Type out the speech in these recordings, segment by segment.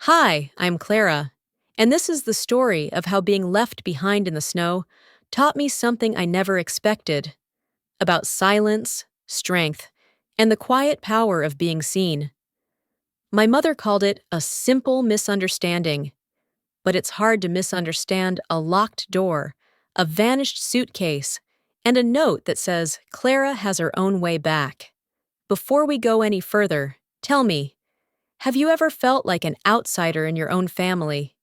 Hi, I'm Clara, and this is the story of how being left behind in the snow taught me something I never expected about silence, strength, and the quiet power of being seen. My mother called it a simple misunderstanding, but it's hard to misunderstand a locked door, a vanished suitcase, and a note that says Clara has her own way back. Before we go any further, tell me, have you ever felt like an outsider in your own family?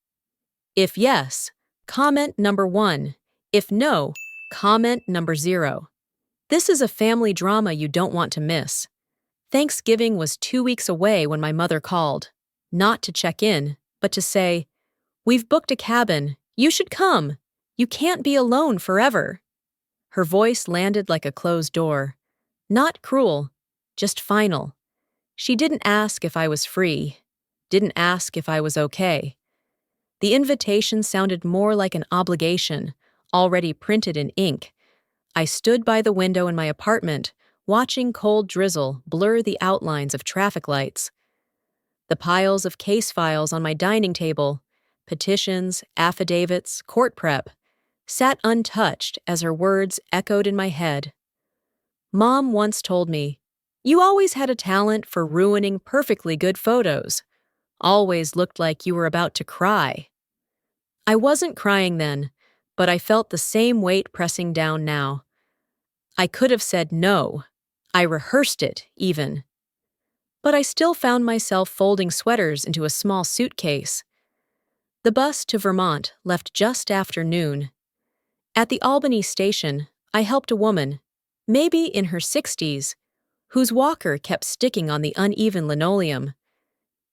If yes, comment number 1. If no, comment number 0. This is a family drama you don't want to miss. Thanksgiving was 2 weeks away when my mother called. Not to check in, but to say, "We've booked a cabin. You should come. You can't be alone forever." Her voice landed like a closed door. Not cruel, just final. She didn't ask if I was free, didn't ask if I was okay. The invitation sounded more like an obligation, already printed in ink. I stood by the window in my apartment, watching cold drizzle blur the outlines of traffic lights. The piles of case files on my dining table, petitions, affidavits, court prep, sat untouched as her words echoed in my head. Mom once told me, "You always had a talent for ruining perfectly good photos. Always looked like you were about to cry." I wasn't crying then, but I felt the same weight pressing down now. I could have said no. I rehearsed it, even. But I still found myself folding sweaters into a small suitcase. The bus to Vermont left just after noon. At the Albany station, I helped a woman, maybe in her 60s, whose walker kept sticking on the uneven linoleum.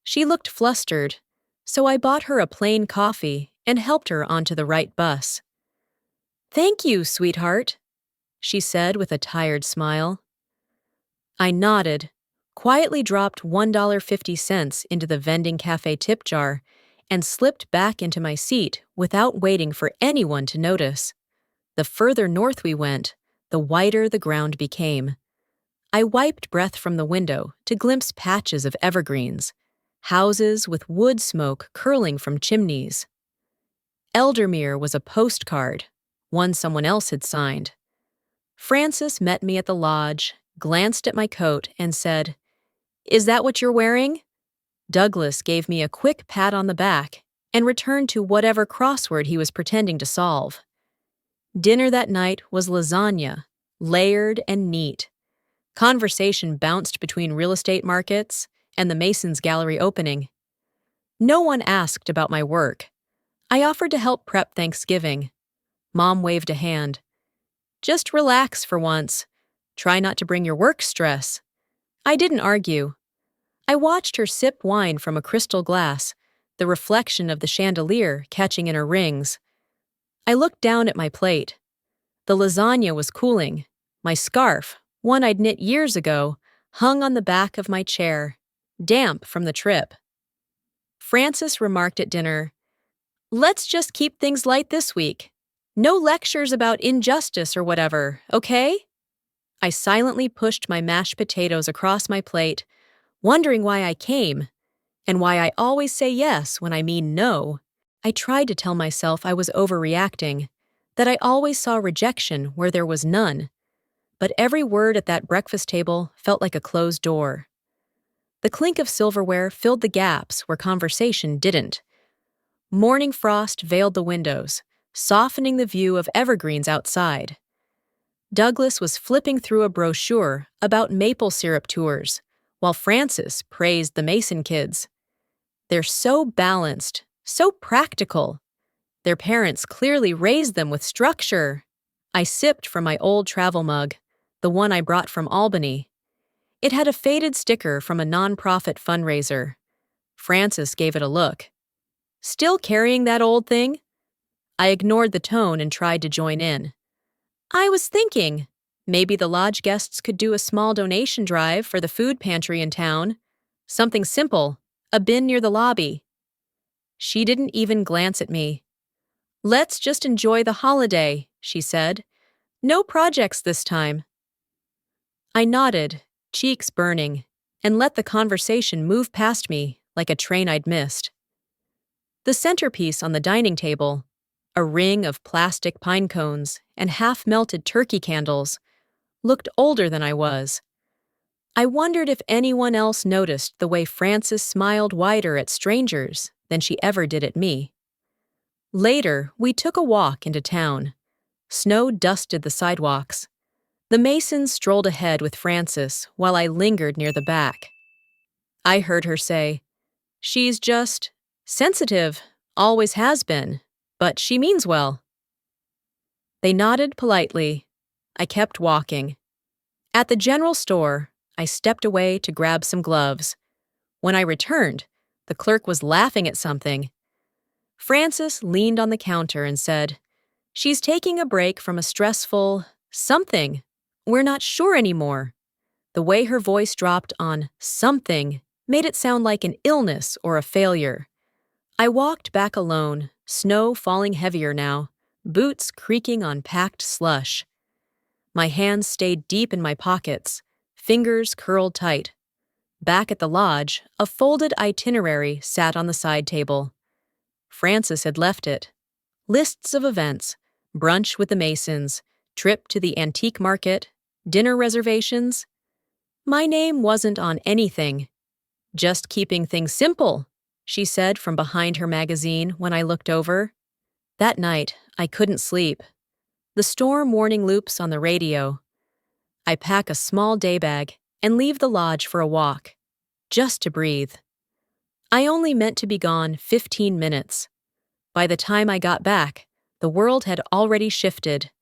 She looked flustered, so I bought her a plain coffee and helped her onto the right bus. "Thank you, sweetheart," she said with a tired smile. I nodded, quietly dropped $1.50 into the vending cafe tip jar, and slipped back into my seat without waiting for anyone to notice. The further north we went, the whiter the ground became. I wiped breath from the window to glimpse patches of evergreens, houses with wood smoke curling from chimneys. Eldermere was a postcard, one someone else had signed. Francis met me at the lodge, glanced at my coat, and said, "Is that what you're wearing?" Douglas gave me a quick pat on the back and returned to whatever crossword he was pretending to solve. Dinner that night was lasagna, layered and neat. Conversation bounced between real estate markets and the Masons Gallery opening. No one asked about my work. I offered to help prep Thanksgiving. Mom waved a hand. "Just relax for once. Try not to bring your work stress." I didn't argue. I watched her sip wine from a crystal glass, the reflection of the chandelier catching in her rings. I looked down at my plate. The lasagna was cooling. My scarf, one I'd knit years ago, hung on the back of my chair, damp from the trip. Francis remarked at dinner, "Let's just keep things light this week. No lectures about injustice or whatever, okay?" I silently pushed my mashed potatoes across my plate, wondering why I came, and why I always say yes when I mean no. I tried to tell myself I was overreacting, that I always saw rejection where there was none. But every word at that breakfast table felt like a closed door. The clink of silverware filled the gaps where conversation didn't. Morning frost veiled the windows, softening the view of evergreens outside. Douglas was flipping through a brochure about maple syrup tours, while Francis praised the Mason kids. They're so balanced, so practical. Their parents clearly raised them with structure. I sipped from my old travel mug, the one I brought from Albany. It had a faded sticker from a nonprofit fundraiser. Francis gave it a look. "Still carrying that old thing?" I ignored the tone and tried to join in. "I was thinking, maybe the lodge guests could do a small donation drive for the food pantry in town. Something simple, a bin near the lobby." She didn't even glance at me. "Let's just enjoy the holiday," she said. "No projects this time." I nodded, cheeks burning, and let the conversation move past me like a train I'd missed. The centerpiece on the dining table, a ring of plastic pine cones and half-melted turkey candles, looked older than I was. I wondered if anyone else noticed the way Frances smiled wider at strangers than she ever did at me. Later, we took a walk into town. Snow dusted the sidewalks. The Masons strolled ahead with Frances while I lingered near the back. I heard her say, "She's just sensitive, always has been, but she means well." They nodded politely. I kept walking. At the general store, I stepped away to grab some gloves. When I returned, the clerk was laughing at something. Frances leaned on the counter and said, "She's taking a break from a stressful something. We're not sure anymore." The way her voice dropped on something made it sound like an illness or a failure. I walked back alone, snow falling heavier now, boots creaking on packed slush. My hands stayed deep in my pockets, fingers curled tight. Back at the lodge, a folded itinerary sat on the side table. Frances had left it. Lists of events, brunch with the Masons, trip to the antique market, dinner reservations. My name wasn't on anything. "Just keeping things simple," she said from behind her magazine when I looked over. That night, I couldn't sleep. The storm warning loops on the radio. I pack a small day bag and leave the lodge for a walk, just to breathe. I only meant to be gone 15 minutes. By the time I got back, the world had already shifted,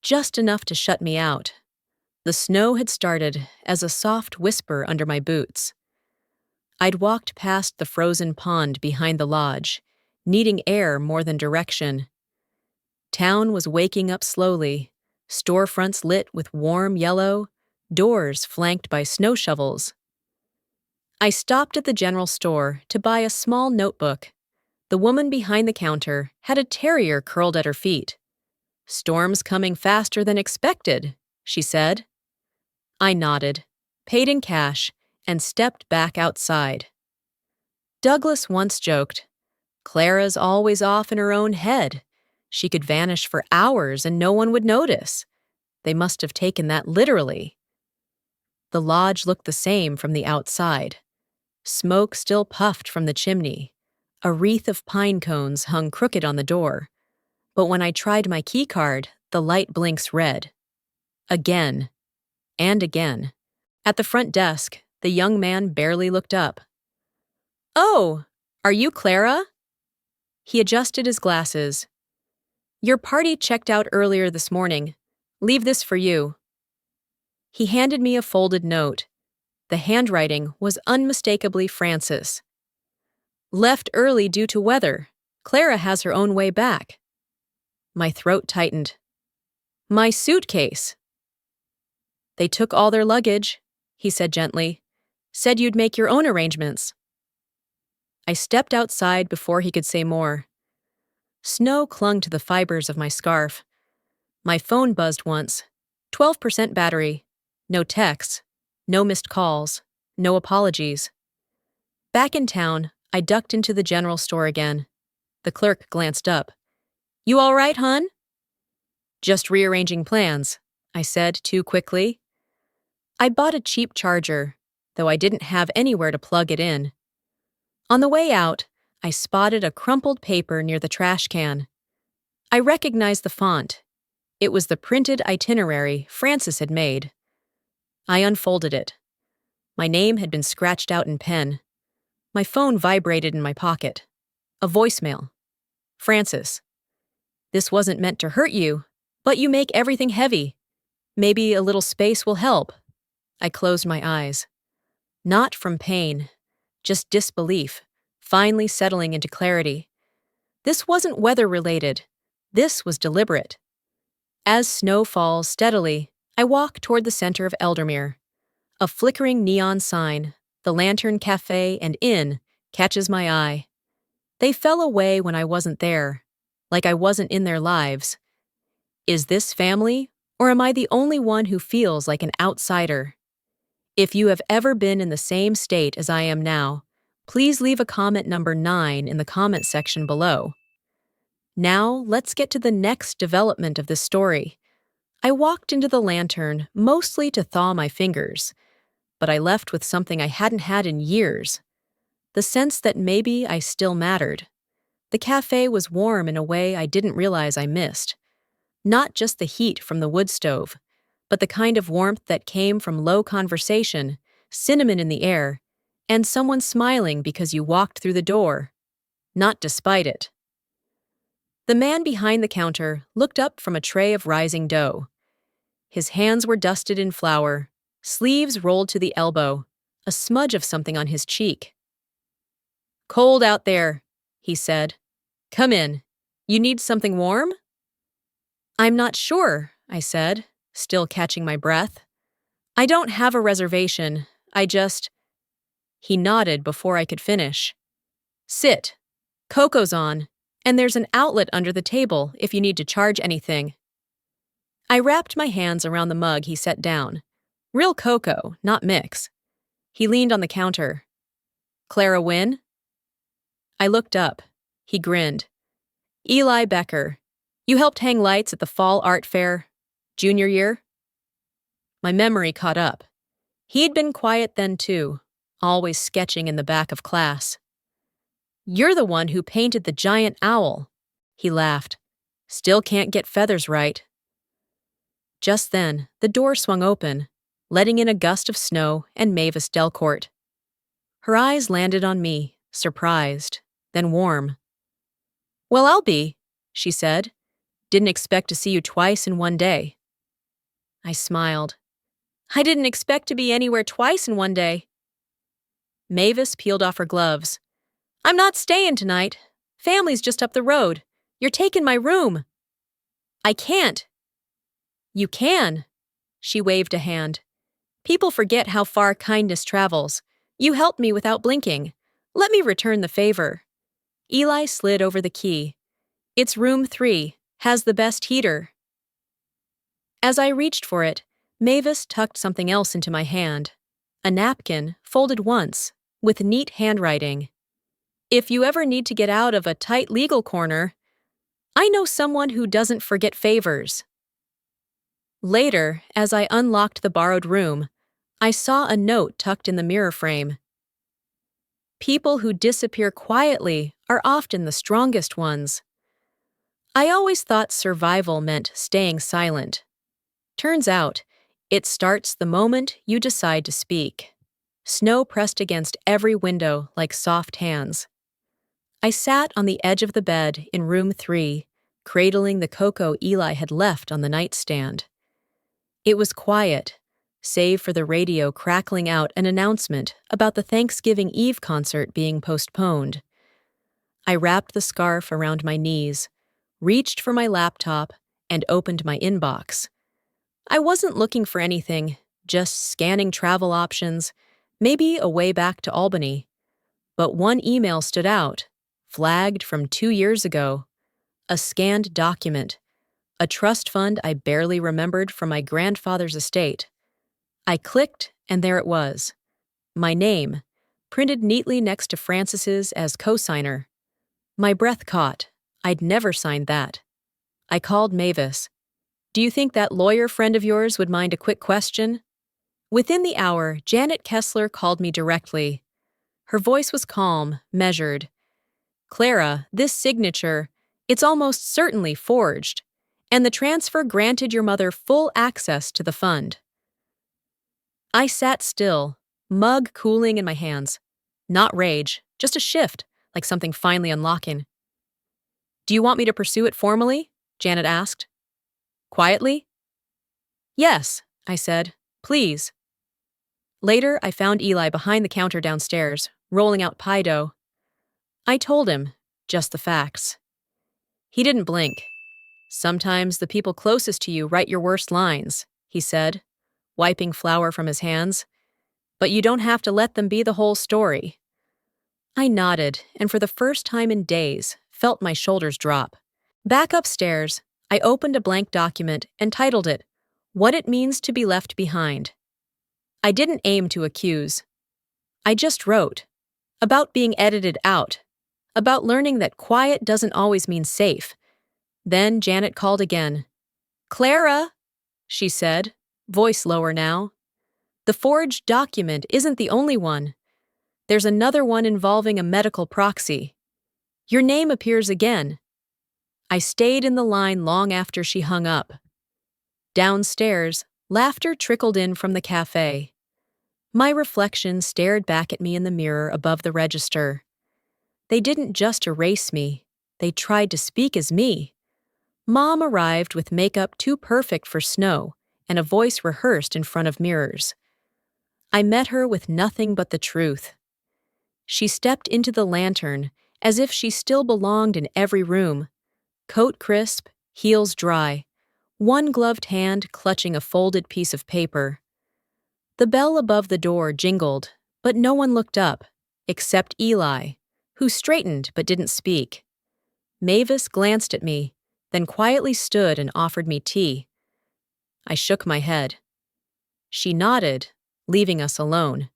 just enough to shut me out. The snow had started as a soft whisper under my boots. I'd walked past the frozen pond behind the lodge, needing air more than direction. Town was waking up slowly, storefronts lit with warm yellow, doors flanked by snow shovels. I stopped at the general store to buy a small notebook. The woman behind the counter had a terrier curled at her feet. "Storm's coming faster than expected," she said. I nodded, paid in cash, and stepped back outside. Douglas once joked, "Clara's always off in her own head. She could vanish for hours and no one would notice." They must have taken that literally. The lodge looked the same from the outside. Smoke still puffed from the chimney. A wreath of pine cones hung crooked on the door. But when I tried my key card, the light blinks red. Again. And again. At the front desk, the young man barely looked up. "Oh, are you Clara?" He adjusted his glasses. "Your party checked out earlier this morning. Leave this for you." He handed me a folded note. The handwriting was unmistakably Frances. "Left early due to weather. Clara has her own way back." My throat tightened. "My suitcase." "They took all their luggage," he said gently. "Said you'd make your own arrangements." I stepped outside before he could say more. Snow clung to the fibers of my scarf. My phone buzzed once. 12% battery. No texts. No missed calls. No apologies. Back in town, I ducked into the general store again. The clerk glanced up. "You all right, hon?" "Just rearranging plans," I said too quickly. I bought a cheap charger, though I didn't have anywhere to plug it in. On the way out, I spotted a crumpled paper near the trash can. I recognized the font. It was the printed itinerary Frances had made. I unfolded it. My name had been scratched out in pen. My phone vibrated in my pocket. A voicemail. "Frances, this wasn't meant to hurt you, but you make everything heavy. Maybe a little space will help." I closed my eyes. Not from pain, just disbelief, finally settling into clarity. This wasn't weather-related. This was deliberate. As snow falls steadily, I walk toward the center of Eldermere. A flickering neon sign, the Lantern Cafe and Inn, catches my eye. They fell away when I wasn't there, like I wasn't in their lives. Is this family, or am I the only one who feels like an outsider? If you have ever been in the same state as I am now, Please leave a comment number 9 in the comment section below. Now, let's get to the next development of this story. I walked into the lantern mostly to thaw my fingers, but I left with something I hadn't had in years. The sense that maybe I still mattered. The cafe was warm in a way I didn't realize I missed. Not just the heat from the wood stove, but the kind of warmth that came from low conversation, cinnamon in the air, and someone smiling because you walked through the door. Not despite it. The man behind the counter looked up from a tray of rising dough. His hands were dusted in flour, sleeves rolled to the elbow, a smudge of something on his cheek. "Cold out there," he said. "Come in. You need something warm?" "I'm not sure," I said, still catching my breath. "I don't have a reservation. He nodded before I could finish. "Sit. Cocoa's on, and there's an outlet under the table if you need to charge anything." I wrapped my hands around the mug he set down. Real cocoa, not mix. He leaned on the counter. "Clara Wynne?" I looked up. He grinned. "Eli Becker. You helped hang lights at the Fall Art Fair, junior year?" My memory caught up. He'd been quiet then too, always sketching in the back of class. "You're the one who painted the giant owl." He laughed. "Still can't get feathers right." Just then, the door swung open, letting in a gust of snow and Mavis Delcourt. Her eyes landed on me, surprised, then warm. "Well, I'll be," she said. "Didn't expect to see you twice in one day." I smiled. "I didn't expect to be anywhere twice in one day." Mavis peeled off her gloves. "I'm not staying tonight. Family's just up the road. You're taking my room." "I can't." "You can." She waved a hand. "People forget how far kindness travels. You helped me without blinking. Let me return the favor." Eli slid over the key. "It's room 3, has the best heater." As I reached for it, Mavis tucked something else into my hand. A napkin, folded once, with neat handwriting. "If you ever need to get out of a tight legal corner, I know someone who doesn't forget favors." Later, as I unlocked the borrowed room, I saw a note tucked in the mirror frame. "People who disappear quietly are often the strongest ones." I always thought survival meant staying silent. Turns out, it starts the moment you decide to speak. Snow pressed against every window like soft hands. I sat on the edge of the bed in room 3, cradling the cocoa Eli had left on the nightstand. It was quiet, save for the radio crackling out an announcement about the Thanksgiving Eve concert being postponed. I wrapped the scarf around my knees, reached for my laptop, and opened my inbox. I wasn't looking for anything, just scanning travel options, maybe a way back to Albany. But one email stood out, flagged from 2 years ago. A scanned document. A trust fund I barely remembered from my grandfather's estate. I clicked, and there it was. My name, printed neatly next to Francis's as co-signer. My breath caught. I'd never signed that. I called Mavis. "Do you think that lawyer friend of yours would mind a quick question?" Within the hour, Janet Kessler called me directly. Her voice was calm, measured. "Clara, this signature, it's almost certainly forged, and the transfer granted your mother full access to the fund." I sat still, mug cooling in my hands. Not rage, just a shift, like something finally unlocking. "Do you want me to pursue it formally?" Janet asked. Quietly? "Yes," I said. "Please." Later, I found Eli behind the counter downstairs, rolling out pie dough. I told him, just the facts. He didn't blink. "Sometimes the people closest to you write your worst lines," he said, wiping flour from his hands. "But you don't have to let them be the whole story." I nodded, and for the first time in days, felt my shoulders drop. Back upstairs, I opened a blank document and titled it, "What It Means to Be Left Behind." I didn't aim to accuse. I just wrote, about being edited out, about learning that quiet doesn't always mean safe. Then Janet called again. "Clara," she said, voice lower now. "The forged document isn't the only one. There's another one involving a medical proxy. Your name appears again." I stayed in the line long after she hung up. Downstairs, laughter trickled in from the cafe. My reflection stared back at me in the mirror above the register. They didn't just erase me, they tried to speak as me. Mom arrived with makeup too perfect for snow and a voice rehearsed in front of mirrors. I met her with nothing but the truth. She stepped into the lantern as if she still belonged in every room. Coat crisp, heels dry, one gloved hand clutching a folded piece of paper. The bell above the door jingled, but no one looked up, except Eli, who straightened but didn't speak. Mavis glanced at me, then quietly stood and offered me tea. I shook my head. She nodded, leaving us alone.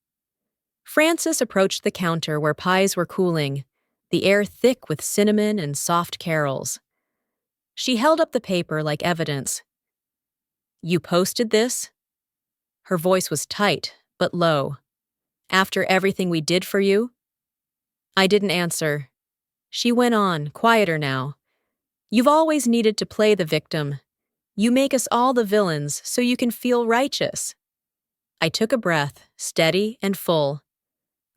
Frances approached the counter where pies were cooling, the air thick with cinnamon and soft carols. She held up the paper like evidence. "You posted this?" Her voice was tight, but low. "After everything we did for you?" I didn't answer. She went on, quieter now. "You've always needed to play the victim. You make us all the villains so you can feel righteous." I took a breath, steady and full.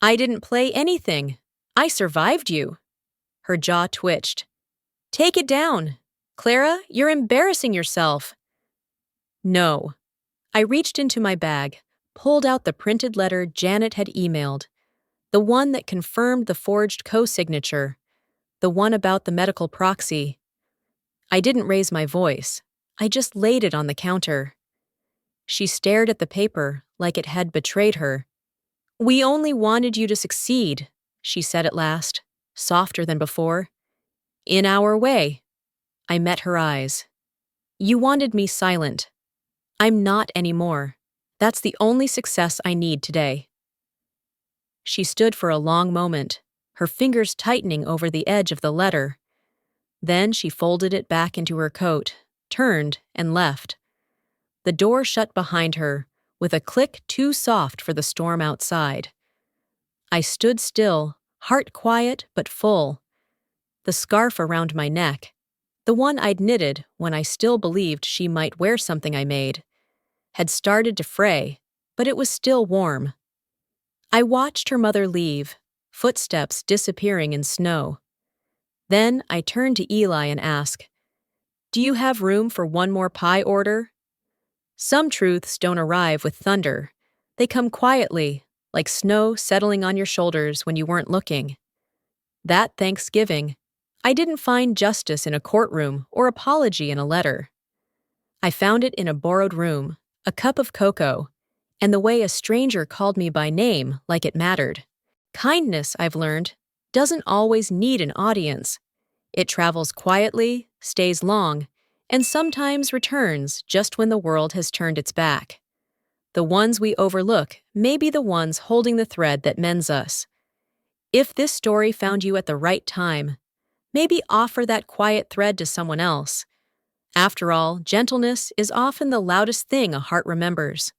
"I didn't play anything. I survived you." Her jaw twitched. "Take it down. Clara, you're embarrassing yourself." "No." I reached into my bag, pulled out the printed letter Janet had emailed, the one that confirmed the forged co-signature, the one about the medical proxy. I didn't raise my voice. I just laid it on the counter. She stared at the paper like it had betrayed her. "We only wanted you to succeed," she said at last, softer than before. "In our way." I met her eyes. "You wanted me silent. I'm not anymore. That's the only success I need today." She stood for a long moment, her fingers tightening over the edge of the letter. Then she folded it back into her coat, turned, and left. The door shut behind her, with a click too soft for the storm outside. I stood still, heart quiet but full. The scarf around my neck, the one I'd knitted when I still believed she might wear something I made, had started to fray, but it was still warm. I watched her mother leave, footsteps disappearing in snow. Then I turned to Eli and asked, "Do you have room for one more pie order?" Some truths don't arrive with thunder. They come quietly, like snow settling on your shoulders when you weren't looking. That Thanksgiving, I didn't find justice in a courtroom or apology in a letter. I found it in a borrowed room, a cup of cocoa, and the way a stranger called me by name like it mattered. Kindness, I've learned, doesn't always need an audience. It travels quietly, stays long, and sometimes returns just when the world has turned its back. The ones we overlook may be the ones holding the thread that mends us. If this story found you at the right time, maybe offer that quiet thread to someone else. After all, gentleness is often the loudest thing a heart remembers.